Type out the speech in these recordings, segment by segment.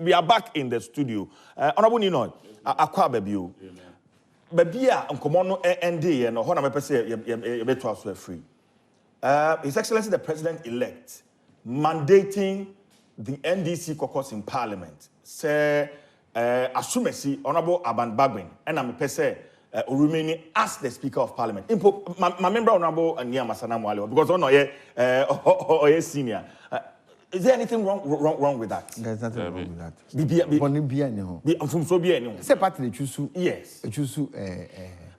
We are back in the studio. Honorable Nino, akwa baby o. Baby a nkomo no ND no ho na me pese ye beto aso free. His Excellency the President-elect mandating the NDC caucus in Parliament. Say Asumesi Honorable Aban and I'm pese remaining as the Speaker of Parliament. My member Honorable Nia Masana Mwale because on senior. Is there anything wrong with that? There's nothing wrong with that. From so be say party choose. Yes. Choose.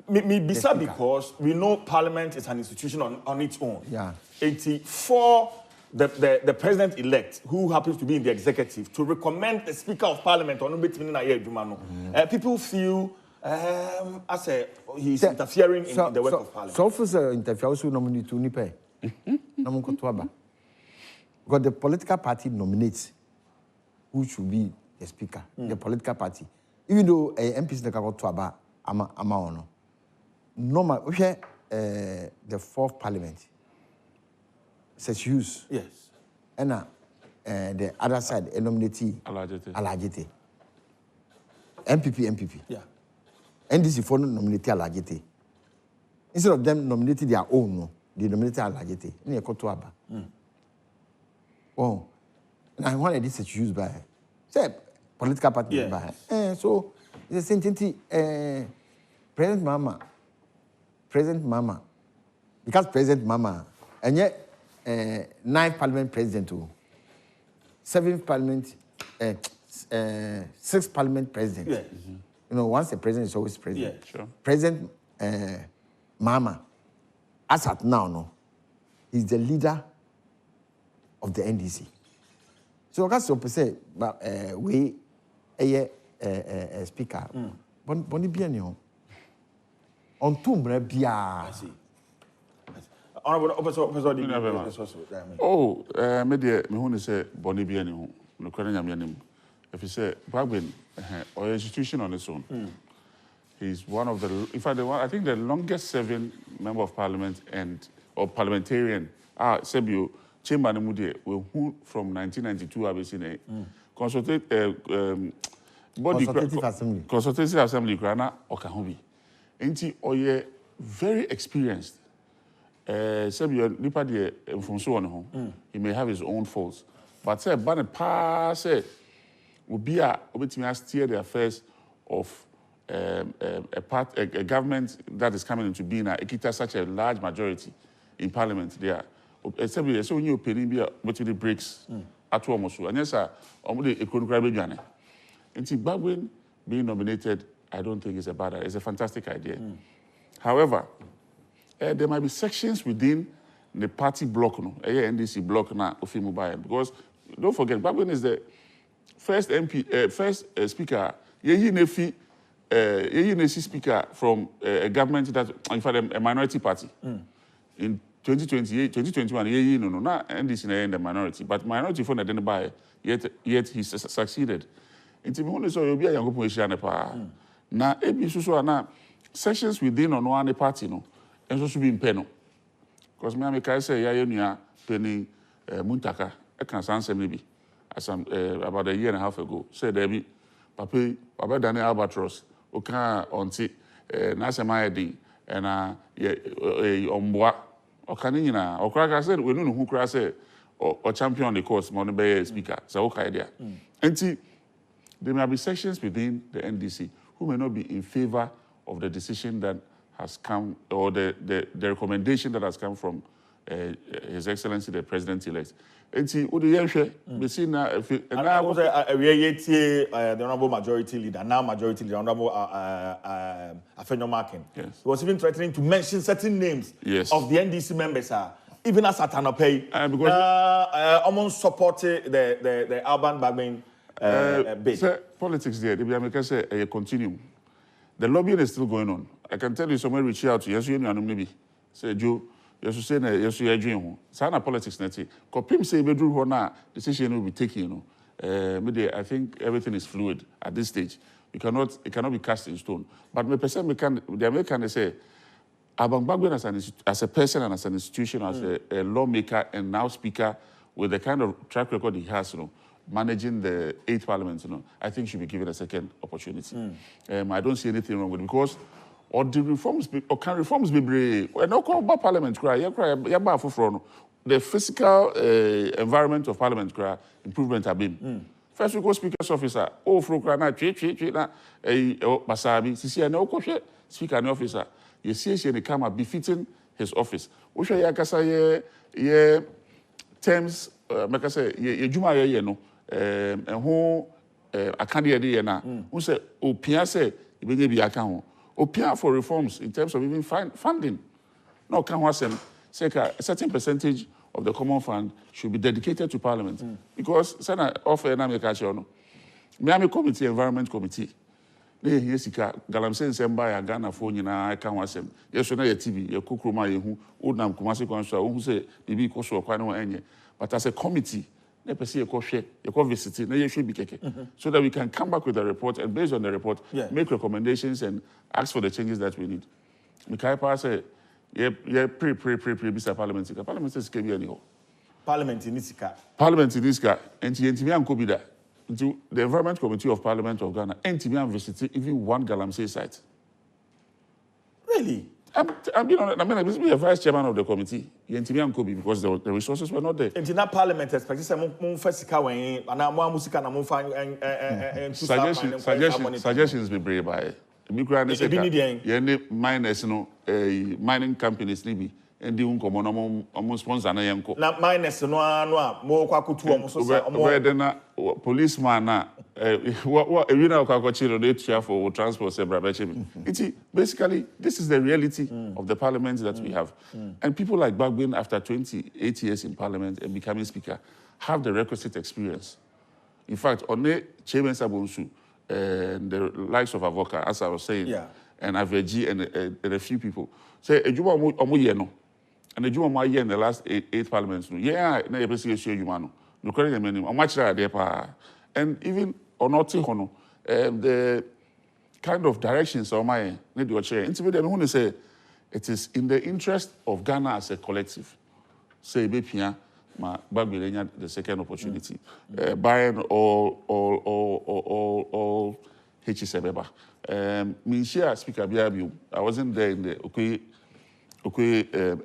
Me bisa because we know Parliament is an institution on its own. Yeah. 84. The president-elect, who happens to be in the executive, to recommend the Speaker of Parliament on people feel as he's interfering in the work of Parliament. So for interfere, so nominate to Nipe. Because the political party nominates who should be the Speaker. The political party, even though MPs the got to aba ama normal. Okay, the fourth Parliament. Such use. Yes. And the other side, a nominee Alajete. MPP. Yeah. NDC for nominate Alajete. Instead of them nominating their own, they nominate Alajete. Near Kotoaba. Oh. Now one of these is used by say political party by. So it's the same thing. President Mama. Because President Mama and yet 9th Parliament President, 7th Parliament, 6th Parliament President. Yeah. You know, once the president is always president. Yeah, sure. President Mama, as at now, he's the leader of the NDC. So, that's what I say, but we a speaker. Boni bien on tumbre bien. I see. Oh, media me who say boni bien ho. No kwere nyame anim. If you say Bagwin or institution on its own. He's one of the, in fact, I think the longest serving member of parliament or parliamentarian. Sebio Chamber Nemudie who from 1992 abesine. Consultative Assembly grana okahubi. Enti oye very experienced. Sebio nipa de mfonso on ho. He may have his own faults. But say ban pa say Ubia obetimi steer the affairs of a government that is coming into being. It has such a large majority in parliament there. Sebio so new opinion be between the breaks at almost. And yes, the economic journey. Enti Bagwin being nominated, I don't think it's a bad idea. It's a fantastic idea. However, there might be sections within the party bloc, NDC bloc now of Mobile. Because don't forget, Bagwin is the first MP, first speaker, Yehi Nefi speaker from a government that, in fact, a minority party. In 2021, Yehi no, not NDC in the minority, but minority for the buy, yet he succeeded. Inti me only so you be a young people pa. Na ebi so na sections within on one party no, and so should be in peno. Because me am say ya nua Penny Muntaka, I can answer maybe as about a year and a half ago. Said there be Papa Daniel Albatross, Oka onti na sema din and omboa okanina okraka said we no who kra say or champion the course mo no be speaker. So okay there. Enti there may be sections within the NDC who may not be in favor of the decision that has come or the recommendation that has come from His Excellency the President-elect. And see, what do you say? We see now. The honorable majority leader, now majority leader, honorable Afenyo Markin. Yes. He was even threatening to mention certain names of the NDC members. Even as Atanopay, because almost supported the Alban Bagwin. Politics there, the Americans say a continuum. The lobbying is still going on. I can tell you somewhere reach out to yes, you know, maybe say Joe, yes, you say yes, you are doing. Sana politics neti. Kopim say bedroom hona decision will be taken. You know, I think everything is fluid at this stage. It cannot be cast in stone. But me person the American say Abang Bagwin as a person and as an institution, as a lawmaker and now speaker with the kind of track record he has, you know. managing the 8th Parliament, I think should be given a second opportunity. I don't see anything wrong with it because or the reforms or can reforms be brave? We're not called about Parliament cry. The physical environment of Parliament cry improvement have been. First we go Speaker's officer. Oh, for na basabi. Sisi na okoshe Speaker and officer. You see the camera befitting his office. We show yakasa ye terms. Make say ye juma ye no. And who akandi ye na. Who say opia say ibege bi aka opia for reforms in terms of even funding. No can wasem say a certain percentage of the common fund should be dedicated to Parliament. Because Senna offer na me catch no. Miami Committee, Environment Committee. Yes, Galamsen Semba ya Ghana for nyina can wasem. Yes, na ye TV, ye kukroma ye hu, odnam Kumasi Constitution, who say bibi koso kwa no enye. But as a committee, let us see a co-share, a co-visit, so that we can come back with a report and based on the report, make recommendations and ask for the changes that we need. Mikaipa said, Mr. Parliament says, Parliament in Nisika. Parliament in Nisika, and Tientian Kobida, to the Environment Committee of Parliament of Ghana, and Tibian visited even one Galamsey site. Really? I'm being honest. I mean, I was a vice chairman of the committee, Tibian Kobi, because the resources were not there. And in that Parliament, expected some Fessica and more music and suggestions be brave by miners, mining companies, and the uncommon almost sponsor na yanko. Na minus no more kwakutu omo policeman na what you know kwakochiro dey share for transport sebrabeche. It's basically this is the reality of the parliament that we have. And people like Bagbin after 28 years in parliament and becoming speaker have the requisite experience. In fact, on the Chairman Sabonsu and the likes of Avoka, as I was saying, and Aveji and a few people say ejuba omo ye no. And the Juma in the last eight parliaments, na you see you man. No correct me name. Much there and even or not hono the kind of directions of my need your chair. Intimate who say it is in the interest of Ghana as a collective. Say Bepia, ma Babilenia the second opportunity. Buying all HSBeba. Minshia Speaker Biabiu. I wasn't there in the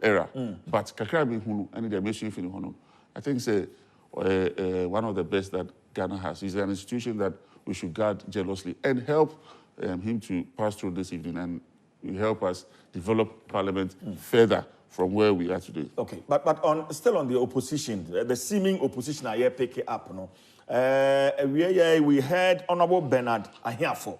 era, but Kakrabi Hunu and the mission Hunu, I think say one of the best that Ghana has. Is an institution that we should guard jealously and help him to pass through this evening and help us develop Parliament further from where we are today. Okay, but still on the opposition, the seeming opposition I hear pick it up. No, we heard Honorable Bernard Ahiafo,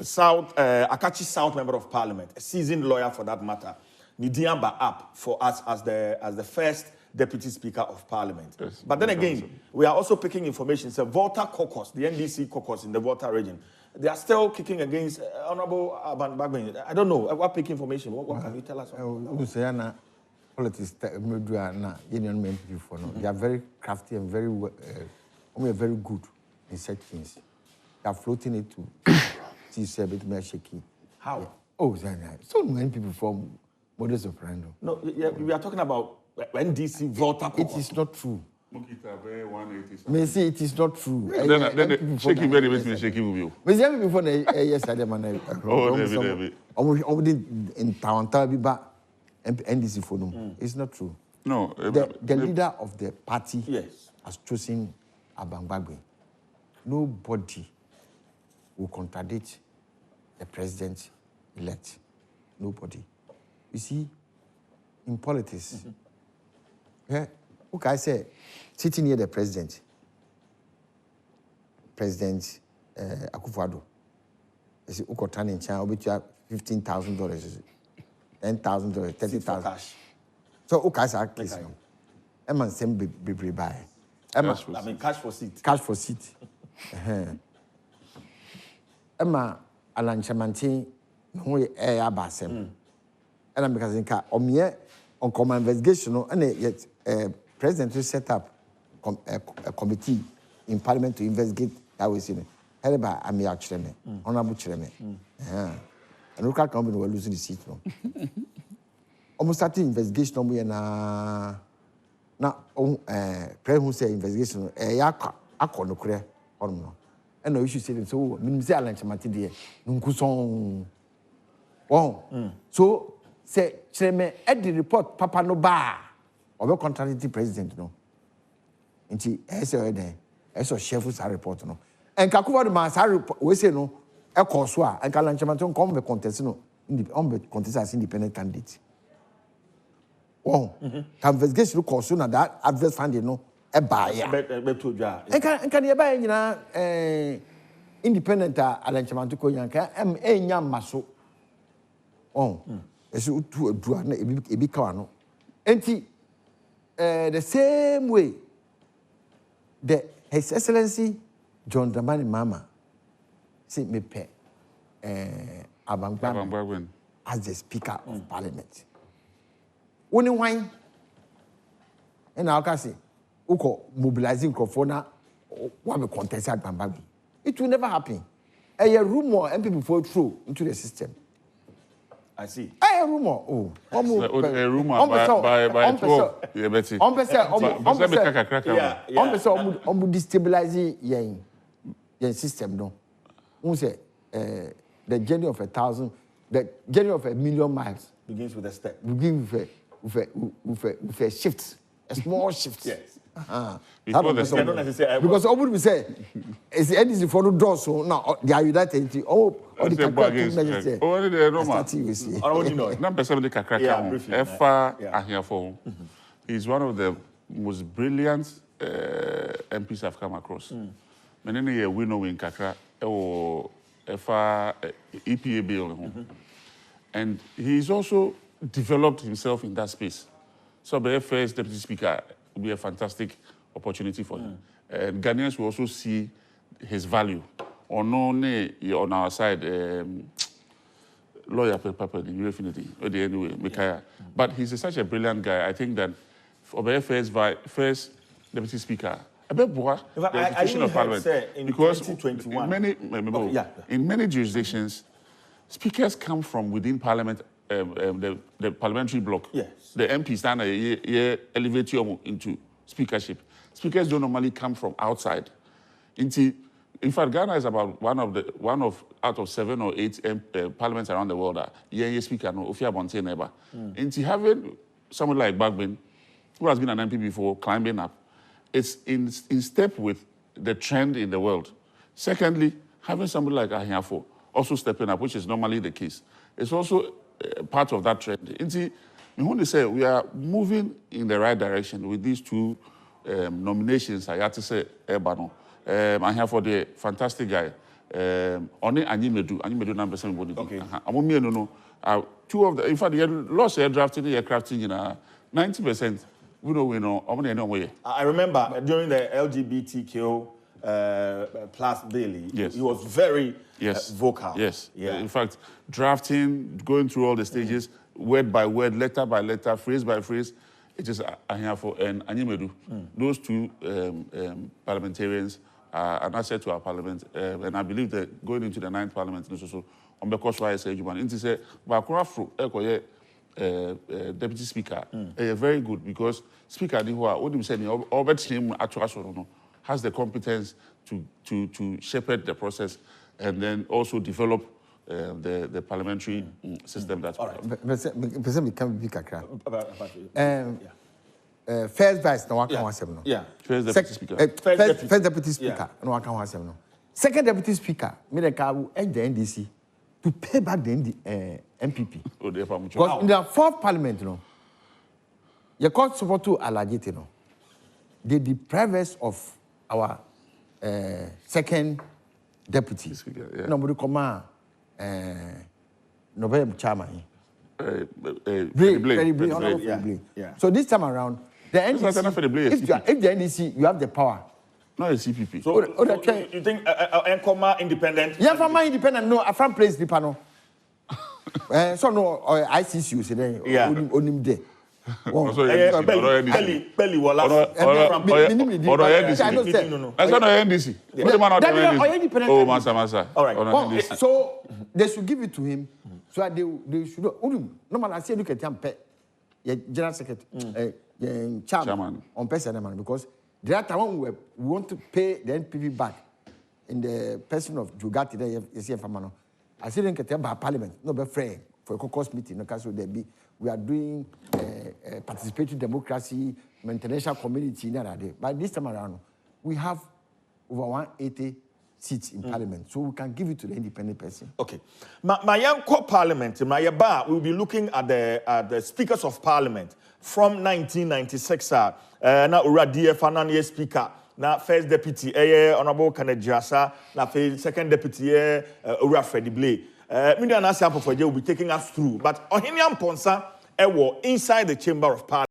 South Akachi South Member of Parliament, a seasoned lawyer for that matter. Nidiamba up for us as the first Deputy Speaker of Parliament. Yes, but then again, we are also picking information. It's a Volta caucus, the NDC caucus in the Volta region. They are still kicking against Honorable Aban Bagbin. I don't know. What pick information? What can you tell us? Politics, union before. They are very crafty and very good in such things. They are floating it to see a bit more shaky. How? Oh, so many people from modus operandi. No, we are talking about NDC Volta. It is not true. Me say it is not true. Then shaking very much me shaking with you. Me say before yesterday man. Oh, in Tawanta biba NDC for no. It's not true. No. The leader of the party has chosen Aban Bagbin. Nobody will contradict the president-elect. Nobody. You see, in politics, I say, sitting near the president, President Akufo-Addo, you see, Ukotan in China, you have $15,000, $10,000, $30,000. So, okay, say, case no. Emma same be buy. Emma, I mean, cash for seat. Cash for seat. Emma, Alan Chamantin, who is Abasem. And I'm because on common investigation, and yet president will set up a committee in parliament to investigate that we see. Headed by Amir Chreme, Honorable Chreme. And local company were losing the seat. Almost starting investigation, now, president who say investigation, akọ no kure hono no and no issue say so minimum say alanchemate de nkuson so say chreme e the report papa no ba obe contract president no nti ese den eso chef sa report no enka kuwa de ma sa report we say no e ko so a enka alanchemate nkom be contest no contest as independent candidate investigation ko so na that adverse finding no e ba ya beto dwa enka ne ba nyina independent alanchemate ko yanka enya maso eso utu adua na ebi kawa no enti the same way His Excellency John Dramani Mahama say me pe Abangban as the Speaker of Parliament. Only wine and I can say uko mobilizing crofona one contest at Bambabi. It will never happen. A rumor and people fall through into the system. I see. A rumor. A rumor by 12. Yeah, Betty. Destabilizing your system. No. Who say the journey of 1,000, the journey of 1,000,000 miles begins with a step. Begins with a shift, a small shift. Yes. Because we say it's the NDC for the door, so now they are united. The he's one of the most brilliant MPs I've come across. Many we know in Kakra or EPA bill, and he's also developed himself in that space. So the first deputy speaker will be a fantastic opportunity for him. And Ghanaians will also see his value. On our side, lawyer Papa, the Infinity, anyway, Mikaya. But he's such a brilliant guy. I think that for the first deputy speaker, the institution of Parliament, because 2021, in many jurisdictions, speakers come from within Parliament. The parliamentary bloc, yes. The MPs stand elevate you into speakership. Speakers don't normally come from outside. In fact, Ghana is about one of out of 7 or 8 parliaments around the world. Speaker no Ofia Bonte neighbor. Into having someone like Bagbin, who has been an MP before, climbing up, it's in step with the trend in the world. Secondly, having somebody like Ahiafo also stepping up, which is normally the case, it's also part of that trend. I want to say we are moving in the right direction with these two nominations. I have to say, Ebano. I'm here for the fantastic guy. Only Anyimedu number 7 body. Okay. Two of the, in fact, the lost air drafting, air crafting, 90%. We don't know. I remember during the LGBTQ plus daily, yes. He was very vocal. Yes. Yeah. In fact, drafting, going through all the stages, word by word, letter by letter, phrase by phrase, it is Ahiafo and Anyimedu. Those two parliamentarians are an asset to our parliament. And I believe that going into the 9th parliament, also, on the course why I say, Juman, it is deputy speaker, very good because speaker has the competence to shepherd the process and then also develop the parliamentary system. That's all right. First vice, no one can answer. Yeah. First deputy speaker. First deputy speaker, no one can answer. Second deputy speaker, Medeka and the NDC to pay back the MPP. Because in the 4th parliament, you can't support to Alagete, they deprive us of our second deputy. Nobody come November chairman. Very brilliant. So this time around, the NDC, if the NDC, you have the power. No, it's CPP. So you think Nkoma independent? Yeah, from my independent, no, I from place the panel. So no, ICC, say then, onim there. Belly wala. Oh, Masa. All right. So they should give it to him. So they should. Normally, I say look at him. General Secretary, chairman on person because The other one we want to pay the NPP back in the person of Jugati, I said in Katemba Parliament, no be fair for a caucus meeting, no so there be. We are doing participatory democracy, international community, but this time around, we have over 180 seats in Parliament, so we can give it to the independent person. Okay. My young Parliament, my bar, we'll be looking at the speakers of Parliament from 1996. Now, Uradia Fanania Speaker, now first deputy, Honorable Kanejasa, now second deputy, Ura Freddy Blay. Media Nasa will be taking us through, but Ohinian Ponsa, inside the Chamber of Parliament.